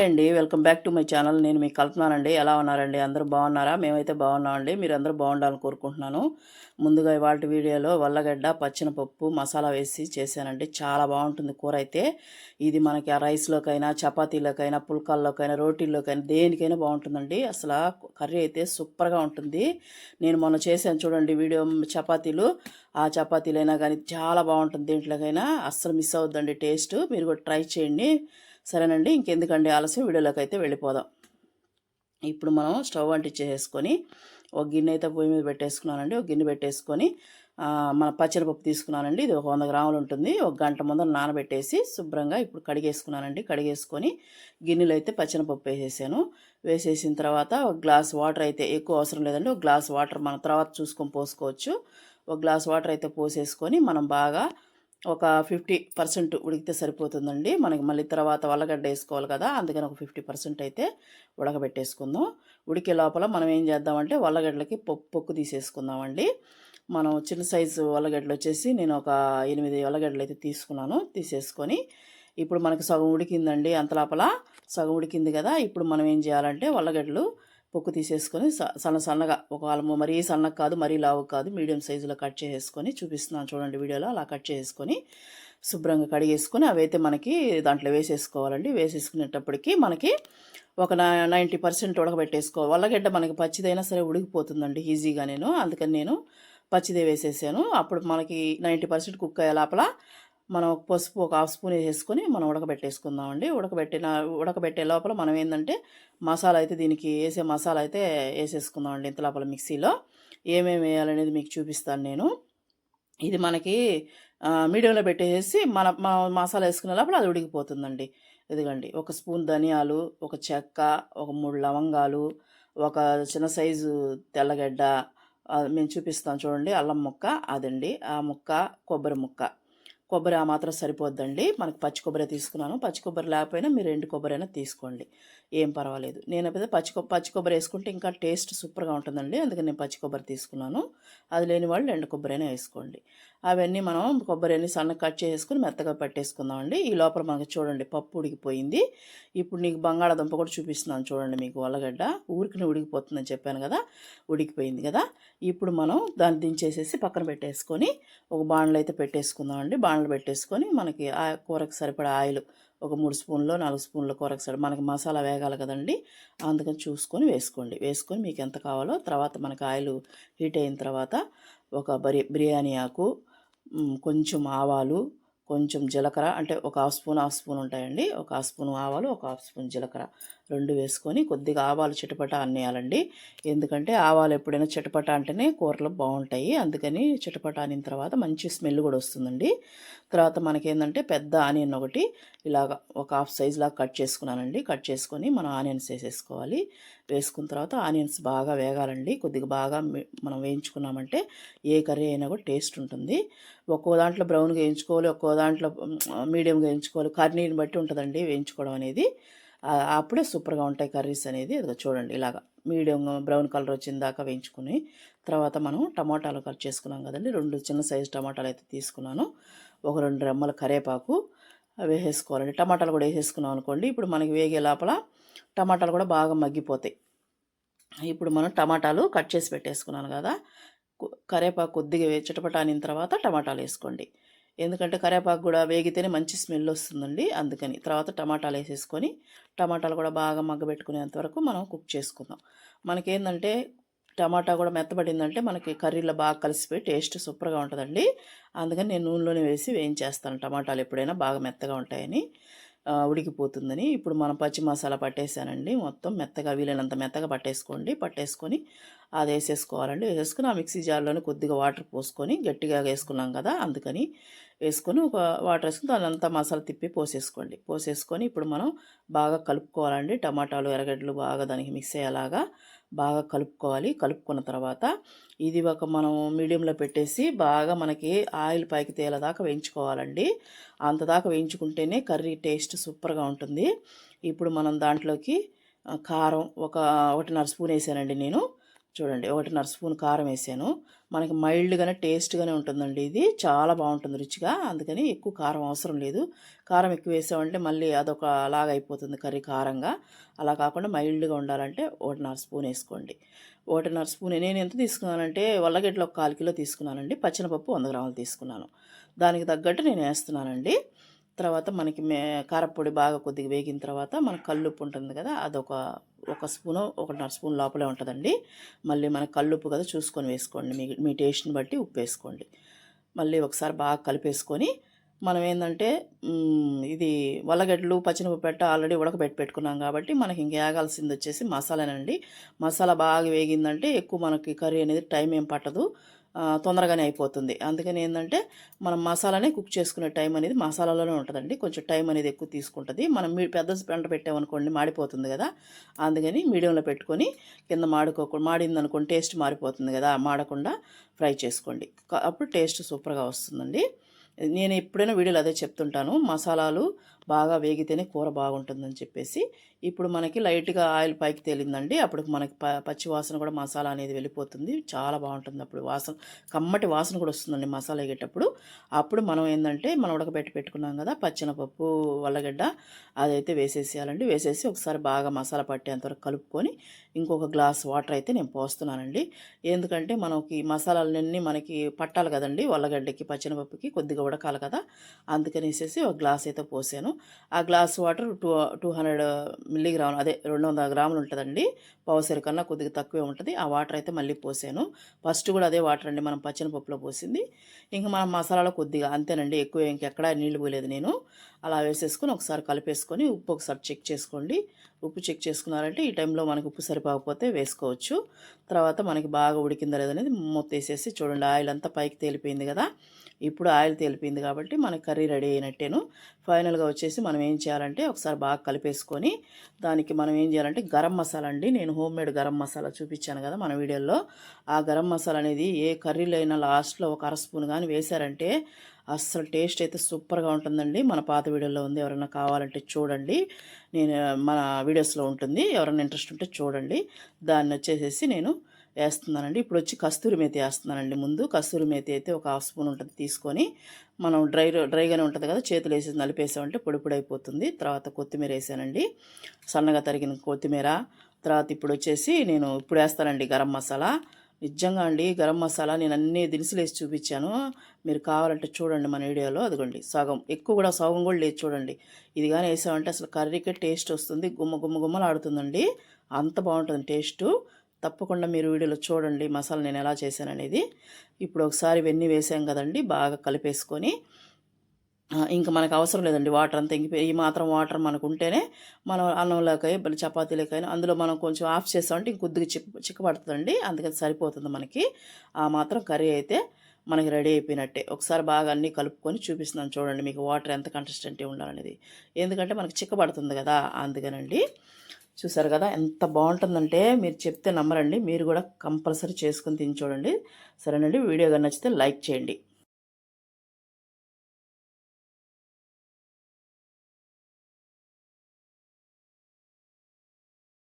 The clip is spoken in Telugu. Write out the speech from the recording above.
అండి welcome back to my channel. నేను మీకు కల్పనానండి. ఎలా ఉన్నారండి? అందరూ బాగున్నారా? మేమైతే బాగున్నామండి. మీరందరూ బాగుండాలని కోరుకుంటున్నాను. ముందుగా ఇవాల్టి వీడియోలో వల్లగడ్డ, పచ్చెనపప్పు మసాలా వేసి చేశానండి. చాలా బాగుంటుంది కూర అయితే. ఇది మనకి ఆ రైస్లోకైనా, చపాతీలోకైనా, పుల్కాల్లోకైనా, రోటీల్లోకైనా దేనికైనా బాగుంటుందండి. అసలు కర్రీ అయితే సూపర్గా ఉంటుంది. నేను మొన్న చేశాను చూడండి వీడియో చపాతీలు. ఆ చపాతీలైనా కానీ చాలా బాగుంటుంది. దేంట్లోకైనా అస్సలు మిస్ అవుద్దండి టేస్ట్. మీరు కూడా ట్రై చేయండి. సరేనండి, ఇంకెందుకండి ఆలస్యం, వీడియోలోకి అయితే వెళ్ళిపోదాం. ఇప్పుడు మనం స్టవ్ అంటించేసుకొని ఒక గిన్నె అయితే పొయ్యి మీద పెట్టేసుకున్నానండి. ఒక గిన్నె పెట్టేసుకొని మన పచ్చనిపప్పు తీసుకున్నానండి. ఇది ఒక 100 గ్రాములు ఉంటుంది. ఒక గంట ముందర నానబెట్టేసి శుభ్రంగా ఇప్పుడు కడిగేసుకున్నానండి. కడిగేసుకొని గిన్నెలో అయితే పచ్చనిపప్పు వేసేసాను. వేసేసిన తర్వాత ఒక గ్లాస్ వాటర్ అయితే, ఎక్కువ అవసరం లేదండి, ఒక గ్లాస్ వాటర్ మనం తర్వాత చూసుకొని పోసుకోవచ్చు. ఒక గ్లాస్ వాటర్ అయితే పోసేసుకొని మనం బాగా ఒక 50% ఉడికితే సరిపోతుందండి. మనకి మళ్ళీ తర్వాత వల్లగడ్డ వేసుకోవాలి కదా, అందుకని ఒక 50% అయితే ఉడకబెట్టేసుకుందాం. ఉడికే లోపల మనం ఏం చేద్దామంటే వల్లగడ్డలకి పొక్కు తీసేసుకుందామండి. మనం చిన్న సైజు వల్లగడ్డలు వచ్చేసి నేను ఒక 8 వల్లగడ్డలు అయితే తీసుకున్నాను. తీసేసుకొని ఇప్పుడు మనకి సగం ఉడికిందండి. అంతలోపల సగం ఉడికింది కదా, ఇప్పుడు మనం ఏం చేయాలంటే వల్లగడ్డలు పొక్కు తీసేసుకొని సన్నగా, ఒక మరీ సన్నగా కాదు, మరీ లావు కాదు, మీడియం సైజులో కట్ చేసేసుకొని చూపిస్తున్నాను చూడండి వీడియోలో. అలా కట్ చేసుకొని శుభ్రంగా కడిగేసుకొని అవైతే మనకి దాంట్లో వేసేసుకోవాలండి. వేసేసుకునేటప్పటికి మనకి ఒక 90% ఉడకబెట్టేసుకోవాలి. వల్లగడ్డ మనకి పచ్చిదైనా సరే ఉడికిపోతుందండి ఈజీగా. అందుకని నేను పచ్చిదే వేసేసాను. అప్పుడు మనకి 90% కుక్ అయ్యే లోపల మనం పసుపు ఒక హాఫ్ స్పూన్ వేసేసుకొని మనం ఉడకబెట్టేసుకుందామండి. ఉడకబెట్టే లోపల మనం ఏంటంటే మసాలా అయితే, దీనికి వేసే మసాలా అయితే వేసేసుకుందామండి. ఇంత లోపల మిక్సీలో ఏమేమి వేయాలనేది మీకు చూపిస్తాను నేను. ఇది మనకి మీడియంలో పెట్టేసి మన మసాలా వేసుకునే లోపల అది ఉడికిపోతుందండి. ఇదిగండి, ఒక స్పూన్ ధనియాలు, ఒక చెక్క, ఒక 3 లవంగాలు, ఒక చిన్న సైజు తెల్లగడ్డ, మేము చూపిస్తాను చూడండి, అల్లం ముక్క అదండి, ఆ ముక్క, కొబ్బరి ముక్క. కొబ్బరి ఆ మాత్రం సరిపోద్దండి. మనకు పచ్చి కొబ్బరి తీసుకున్నాను. పచ్చి కొబ్బరి లేకపోయినా మీరు ఎండు కొబ్బరి అయినా తీసుకోండి, ఏం పర్వాలేదు. నేనైతే పచ్చి కొబ్బరి వేసుకుంటే ఇంకా టేస్ట్ సూపర్గా ఉంటుందండి. అందుకని నేను పచ్చి కొబ్బరి తీసుకున్నాను. అది లేని వాళ్ళు ఎండు కొబ్బరి అయినా వేసుకోండి. అవన్నీ మనం కొబ్బరి అన్ని సన్నగా కట్ చేసుకుని మెత్తగా పట్టేసుకుందామండి. ఈ లోపల మనకి చూడండి పప్పు ఉడికిపోయింది. ఇప్పుడు నీకు బంగాళాదుంప కూడా చూపిస్తున్నాను చూడండి. మీకు ఉల్లగడ్డ ఊరికి ఉడికిపోతుందని చెప్పాను కదా, ఉడికిపోయింది కదా. ఇప్పుడు మనం దాన్ని దించేసేసి పక్కన పెట్టేసుకొని ఒక బాణలు అయితే పెట్టేసుకుందామండి. బాణలు పెట్టేసుకొని మనకి ఆ కూరకు సరిపడా ఆయిల్ ఒక 3 స్పూన్లు 4 స్పూన్ల కూరకు సరిపడా, మనకి మసాలా వేగాలి కదండి, అందుకని చూసుకొని వేసుకోండి. వేసుకొని మీకు ఎంత కావాలో, తర్వాత మనకి ఆయిల్ హీట్ అయిన తర్వాత ఒక బిర్యానీ ఆకు, కొంచెం ఆవాలు, కొంచెం జీలకర్ర, అంటే ఒక హాఫ్ స్పూన్ ఉంటాయండి. ఒక హాఫ్ స్పూన్ ఆవాలు, ఒక హాఫ్ స్పూన్ జీలకర్ర రెండు వేసుకొని కొద్దిగా ఆవాలు చిటపట అన్నేయాలండి. ఎందుకంటే ఆవాలు ఎప్పుడైనా చిటపట అంటేనే కూరలు బాగుంటాయి. అందుకని చిటపట అనిన తర్వాత మంచి స్మెల్ కూడా వస్తుందండి. తర్వాత మనకేంటంటే పెద్ద ఆనియన్ ఒకటి ఇలాగ ఒక హాఫ్ సైజ్ లాగా కట్ చేసుకున్నానండి. కట్ చేసుకొని మనం ఆనియన్స్ వేసేసుకోవాలి. వేసుకున్న తర్వాత ఆనియన్స్ బాగా వేగాలండి. కొద్దిగా బాగా మనం వేయించుకున్నామంటే ఏ కర్రీ అయినా కూడా టేస్ట్ ఉంటుంది. ఒక్కో దాంట్లో బ్రౌన్గా వేయించుకోవాలి, ఒక్కో దాంట్లో మీడియంగా వేయించుకోవాలి. కర్రీని బట్టి ఉంటుందండి వేయించుకోవడం అనేది. అప్పుడే సూపర్గా ఉంటాయి కర్రీస్ అనేది. అదిగో చూడండి, ఇలాగా మీడియం బ్రౌన్ కలర్ వచ్చిన దాకా వేయించుకుని తర్వాత మనం టమాటాలు కట్ చేసుకున్నాం కదండి. 2 చిన్న సైజు టమాటాలు అయితే తీసుకున్నాను. ఒక 2 రెమ్మల కరివేపాకు వేసేసుకోవాలండి. టమాటాలు కూడా వేసేసుకున్నాం అనుకోండి, ఇప్పుడు మనకి వేగే లోపల టమాటాలు కూడా బాగా మగ్గిపోతాయి. ఇప్పుడు మనం టమాటాలు కట్ చేసి పెట్టేసుకున్నాను కదా, కరివేపాకు కొద్దిగా చిటపటానిన తర్వాత టమాటాలు వేసుకోండి. ఎందుకంటే కరివేపాకు కూడా వేగితేనే మంచి స్మెల్ వస్తుందండి. అందుకని తర్వాత టమాటాలు వేసేసుకొని టమాటాలు కూడా బాగా మగ్గబెట్టుకునేంత వరకు మనం కుక్ చేసుకుందాం. మనకేంటంటే టమాటా కూడా మెత్తబడిందంటే మనకి కర్రీలో బాగా కలిసిపోయి టేస్ట్ సూపర్గా ఉంటుందండి. అందుకని నేను నూనెలోనే వేసి వేయించేస్తాను. టమాటాలు ఎప్పుడైనా బాగా మెత్తగా ఉంటాయని, ఉడికిపోతుందని. ఇప్పుడు మనం పచ్చి మసాలా పట్టేసానండి. మొత్తం మెత్తగా, వీలైనంత మెత్తగా పట్టేసుకోండి. పట్టేసుకొని అది వేసేసుకోవాలండి. వేసేసుకుని ఆ మిక్సీ జార్లోనే కొద్దిగా వాటర్ పోసుకొని, గట్టిగా వేసుకున్నాం కదా అందుకని వేసుకొని ఒక వాటర్ వేసుకుని దాని అంతా మసాలా తిప్పి పోసేసుకోండి. పోసేసుకొని ఇప్పుడు మనం బాగా కలుపుకోవాలండి. టమాటాలు ఎర్రగడ్డలు బాగా దానికి మిక్స్ అయ్యేలాగా బాగా కలుపుకోవాలి. కలుపుకున్న తర్వాత ఇది ఒక మనం మీడియంలో పెట్టేసి బాగా మనకి ఆయిల్ పైకి తేలేదాకా వేయించుకోవాలండి. అంతదాకా వేయించుకుంటేనే కర్రీ టేస్ట్ సూపర్గా ఉంటుంది. ఇప్పుడు మనం దాంట్లోకి కారం 1.5 స్పూన్ వేసానండి నేను. చూడండి 1.5 స్పూన్ కారం వేసాను. మనకి మైల్డ్‌గానే టేస్ట్‌గానే ఉంటుందండి ఇది. చాలా బాగుంటుంది రుచిగా. అందుకని ఎక్కువ కారం అవసరం లేదు. కారం ఎక్కువ వేసామంటే మళ్ళీ అదొక లాగా అయిపోతుంది కర్రీ కారంగా. అలా కాకుండా మైల్డ్‌గా ఉండాలంటే 1.5 స్పూన్ వేసుకోండి. 1.5 స్పూన్ నేను ఎంత తీసుకున్నానంటే ఉల్లగడ్డలు ఒక 1/4 కిలో తీసుకున్నానండి. పచ్చెనపప్పు 100 గ్రాములు తీసుకున్నాను. దానికి తగ్గట్టు నేను వేస్తున్నానండి. తర్వాత మనకి కారప్పొడి బాగా కొద్దిగా వేగిన తర్వాత మనకు కల్లుప్పు ఉంటుంది కదా, ఒక స్పూను 1.5 స్పూన్ లోపలే ఉంటుందండి. మళ్ళీ మనకు కల్లుప్పు కదా చూసుకొని వేసుకోండి. మీ టేస్ట్ని బట్టి ఉప్పు వేసుకోండి. మళ్ళీ ఒకసారి బాగా కలిపేసుకొని మనం ఏంటంటే ఇది ఉల్లగడ్డలు పచ్చిమిరపకాయ ఆల్రెడీ పెట్టుకున్నాం కాబట్టి మనకి ఇంక వేగాల్సింది వచ్చేసి మసాలానండి. మసాలా బాగా వేగిందంటే ఎక్కువ మనకి కర్రీ అనేది టైం ఏం పట్టదు, తొందరగానే అయిపోతుంది. అందుకని ఏంటంటే మనం మసాలానే కుక్ చేసుకునే టైం అనేది మసాలాలోనే ఉంటుందండి. కొంచెం టైం అనేది ఎక్కువ తీసుకుంటుంది. మనం పెద్ద పెంట పెట్టామనుకోండి మాడిపోతుంది కదా, అందుకని మీడియంలో పెట్టుకొని కింద మాడిందనుకోండి టేస్ట్ మారిపోతుంది కదా, మాడకుండా ఫ్రై చేసుకోండి. అప్పుడు టేస్ట్ సూపర్గా వస్తుందండి. నేను ఎప్పుడైనా వీడియోలో అదే చెప్తుంటాను, మసాలాలు బాగా వేగితేనే కూర బాగుంటుందని చెప్పేసి. ఇప్పుడు మనకి లైట్గా ఆయిల్ పైకి తేలిందండి. అప్పుడు మనకి పచ్చి వాసన కూడా మసాలా అనేది వెళ్ళిపోతుంది. చాలా బాగుంటుంది అప్పుడు వాసన, కమ్మటి వాసన కూడా వస్తుందండి మసాలా వేగేటప్పుడు. అప్పుడు మనం ఏంటంటే మనం పెట్టుకున్నాం కదా పచ్చెనపప్పు, ఉల్లగడ్డ, అదైతే వేసేసేయాలండి. వేసేసి ఒకసారి బాగా మసాలా పట్టేంతవరకు కలుపుకొని ఇంకొక గ్లాస్ వాటర్ అయితే నేను పోస్తున్నానండి. ఎందుకంటే మనకి మసాలాలన్నీ మనకి పట్టాలి కదండి, ఉల్లగడ్డకి పచ్చెనపప్పుకి కొద్దిగా ఉడకాలి కదా, అందుకనేసేసి ఒక గ్లాస్ అయితే పోసాను. ఆ గ్లాస్ వాటర్ 200 మిల్లీగ్రాములు, అదే 200 గ్రాములు ఉంటుందండి. పావుసేరు కన్నా కొద్దిగా తక్కువే ఉంటుంది. ఆ వాటర్ అయితే మళ్ళీ పోసాను. ఫస్ట్ కూడా అదే వాటర్ అండి మనం పచ్చెనపప్పులో పోసింది. ఇంకా మనం మసాలాలో కొద్దిగా అంతేనండి, ఎక్కువ ఇంకెక్కడా నీళ్ళు పోయలేదు నేను. అలా వేసేసుకొని ఒకసారి కలిపేసుకొని ఉప్పు ఒకసారి చెక్ చేసుకోండి. ఉప్పు చెక్ చేసుకున్నారంటే ఈ టైంలో మనకు ఉప్పు సరిపోకపోతే వేసుకోవచ్చు. తర్వాత మనకి బాగా ఉడికిందా లేదనేది మూత వేసేసి చూడండి, ఆయిల్ అంతా పైకి తేలిపోయింది కదా. ఇప్పుడు ఆయిల్ తేలిపోయింది కాబట్టి మన కర్రీ రెడీ అయినట్టేను. ఫైనల్గా వచ్చేసి మనం ఏం చేయాలంటే ఒకసారి బాగా కలిపేసుకొని దానికి మనం ఏం చేయాలంటే గరం మసాలా అండి, నేను హోమ్ మేడ్ గరం మసాలా చూపించాను కదా మన వీడియోలో. ఆ గరం మసాలా అనేది ఏ కర్రీలో అయినా లాస్ట్లో ఒక 1/2 స్పూన్ కానీ వేశారంటే అస్సలు టేస్ట్ అయితే సూపర్గా ఉంటుందండి. మన పాత వీడియోలో ఉంది, ఎవరైనా కావాలంటే చూడండి. నేను మన వీడియోస్లో ఉంటుంది, ఎవరైనా ఇంట్రెస్ట్ ఉంటే చూడండి. దాన్ని వచ్చేసేసి నేను వేస్తున్నానండి. ఇప్పుడు వచ్చి కస్తూరి మేతి వేస్తున్నానండి. ముందు కస్తూరి మేతి అయితే ఒక 1/2 స్పూన్ ఉంటుంది తీసుకొని మనం డ్రైగానే ఉంటుంది కదా, చేతులు వేసి నలిపేసామంటే పొడి పొడి అయిపోతుంది. తర్వాత కొత్తిమీర వేసానండి, సన్నగా తరిగిన కొత్తిమీర. తర్వాత ఇప్పుడు వచ్చేసి నేను ఇప్పుడు వేస్తానండి గరం మసాలా. నిజంగా అండి గరం మసాలా నేను అన్ని దినుసులు వేసి చూపించాను, మీరు కావాలంటే చూడండి మన వీడియోలో. అదిగోండి సగం, ఎక్కువ కూడా సగం కూడా లేదు చూడండి. ఇది కానీ వేసామంటే అసలు కర్రీకే టేస్ట్ వస్తుంది, గుమ్మలాడుతుందండి. అంత బాగుంటుంది టేస్టు. తప్పకుండా మీరు వీడియోలో చూడండి మసాలా నేను ఎలా చేశాననేది. ఇప్పుడు ఒకసారి ఇవన్నీ వేసాం కదండి, బాగా కలిపేసుకొని ఇంకా మనకు అవసరం లేదండి వాటర్ అంతా ఇంకిపోయి, ఈ మాత్రం వాటర్ మనకు ఉంటేనే మనం అన్నంలోకి చపాతీలకైనా అందులో మనం కొంచెం ఆఫ్ చేస్తామంటే ఇంకొద్దిగా చిక్కబడుతుందండి. అందుకని సరిపోతుంది మనకి. ఆ మాత్రం కర్రీ అయితే మనకి రెడీ అయిపోయినట్టే. ఒకసారి బాగా అన్నీ కలుపుకొని చూపిస్తున్నాను చూడండి మీకు వాటర్ ఎంత కన్సిస్టెంటీ ఉండాలనేది. ఎందుకంటే మనకి చిక్కబడుతుంది కదా, అందుకనండి. చూసారు కదా ఎంత బాగుంటుందంటే మీరు చెప్తే నమ్మరండి, మీరు కూడా కంపల్సరీ చేసుకొని తిని చూడండి. సరేనండి, వీడియో కానీ నచ్చితే లైక్ చేయండి.